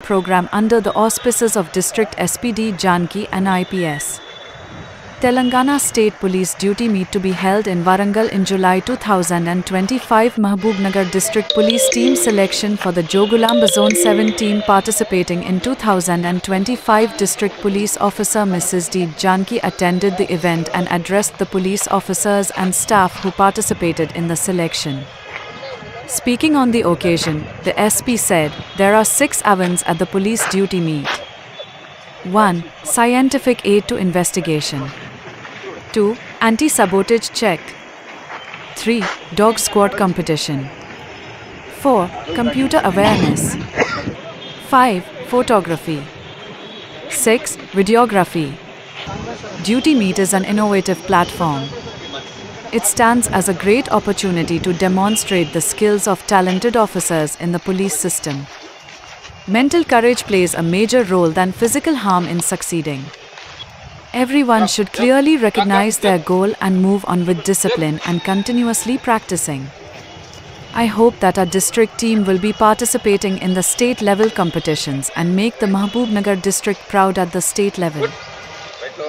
program under the auspices of District SPD Janki and IPS. Telangana State Police duty meet to be held in Warangal in July 2025. Mahbubnagar District Police team selection for the Jogulamba Zone 7 team participating in 2025. District Police Officer Mrs. D. Janki attended the event and addressed the police officers and staff who participated in the selection. Speaking on the occasion, the SP said, there are 6 events at the police duty meet. 1. Scientific aid to investigation. 2. Anti-sabotage check. 3. Dog squad competition. 4. Computer awareness. 5. Photography. 6. Videography. Duty Meet is an innovative platform. It stands as a great opportunity to demonstrate the skills of talented officers in the police system. Mental courage plays a major role than physical harm in succeeding. Everyone should clearly recognize their goal and move on with discipline and continuously practicing. I hope that our district team will be participating in the state level competitions and make the Mahbubnagar district proud at the state level.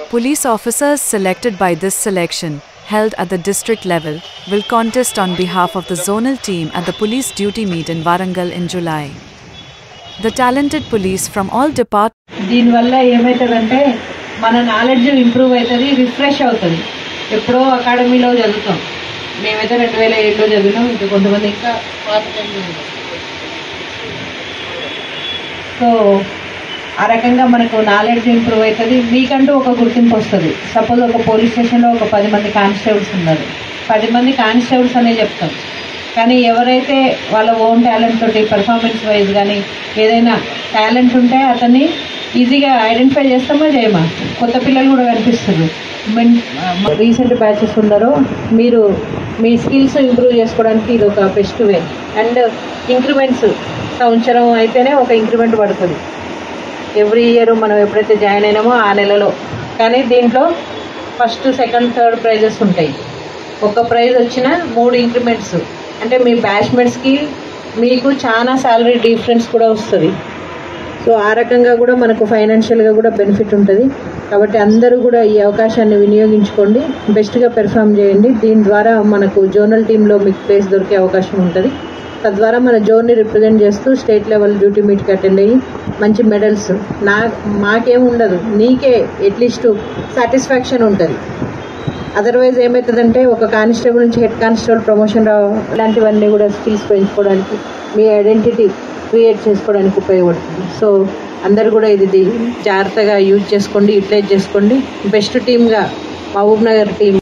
Police officers selected by this selection, held at the district level, will contest on behalf of the zonal team at the police duty meet in Warangal in July. The talented police from all departments మన knowledge improve అవుతుంది, refresh అవుతుంది. ఎప్పుడో అకాడమీలో చదువుతాం, మేమైతే 2007లో చదివినాం, ఇంకా కొంతమంది ఇంకా పాత టైంలో. సో ఆ రకంగా మనకు నాలెడ్జ్ ఇంప్రూవ్ అవుతుంది, మీకంటూ ఒక గుర్తింపు వస్తుంది. సపోజ్ ఒక పోలీస్ స్టేషన్లో ఒక 10 మంది కానిస్టేబుల్స్ ఉన్నారు, 10 మంది కానిస్టేబుల్స్ అనే చెప్తాం. కానీ ఎవరైతే వాళ్ళ ఓన్ టాలెంట్ తోటి పర్ఫార్మెన్స్ వైజ్ కానీ ఏదైనా టాలెంట్ ఉంటే అతన్ని ఈజీగా ఐడెంటిఫై చేస్తామా చేయమా. కొత్త పిల్లలు కూడా కనిపిస్తారు. రీసెంట్ బ్యాచెస్ ఉన్నారో మీరు మీ స్కిల్స్ ఇంప్రూవ్ చేసుకోవడానికి ఇది ఒక బెస్ట్ వే. అండ్ ఇంక్రిమెంట్స్ సంవత్సరం అయితేనే ఒక ఇంక్రిమెంట్ పడుతుంది. ఎవ్రీ ఇయర్ మనం ఎప్పుడైతే జాయిన్ అయినామో ఆ నెలలో. కానీ దీంట్లో ఫస్ట్, సెకండ్, థర్డ్ ప్రైజెస్ ఉంటాయి. ఒక ప్రైజ్ వచ్చిన 3 ఇంక్రిమెంట్స్ అంటే మీ బ్యాచ్మెంట్స్కి మీకు చాలా శాలరీ డిఫరెన్స్ కూడా వస్తుంది. సో ఆ రకంగా కూడా మనకు ఫైనాన్షియల్గా కూడా బెనిఫిట్ ఉంటుంది. కాబట్టి అందరూ కూడా ఈ అవకాశాన్ని వినియోగించుకోండి, బెస్ట్గా పెర్ఫామ్ చేయండి. దీని ద్వారా మనకు జోనల్ టీంలో మీకు ప్లేస్ దొరికే అవకాశం ఉంటుంది. తద్వారా మన జోన్ని రిప్రజెంట్ చేస్తూ స్టేట్ లెవెల్ డ్యూటీ మీట్కి అటెండ్ అయ్యి మంచి మెడల్స్ మాకేం ఉండదు, నీకే అట్లీస్ట్ సాటిస్ఫాక్షన్ ఉంటుంది. అదర్వైజ్ ఏమవుతుందంటే ఒక కానిస్టేబుల్ నుంచి హెడ్ కానిస్టేబుల్ ప్రమోషన్ ఇలాంటివన్నీ కూడా స్కిల్స్ పెంచుకోవడానికి, మీ ఐడెంటిటీ క్రియేట్ చేసుకోవడానికి ఉపయోగపడుతుంది. సో అందరు కూడా ఇది జాగ్రత్తగా యూజ్ చేసుకోండి, యూటిలైజ్ చేసుకోండి. బెస్ట్ టీమ్గా మహబూబ్నగర్ టీం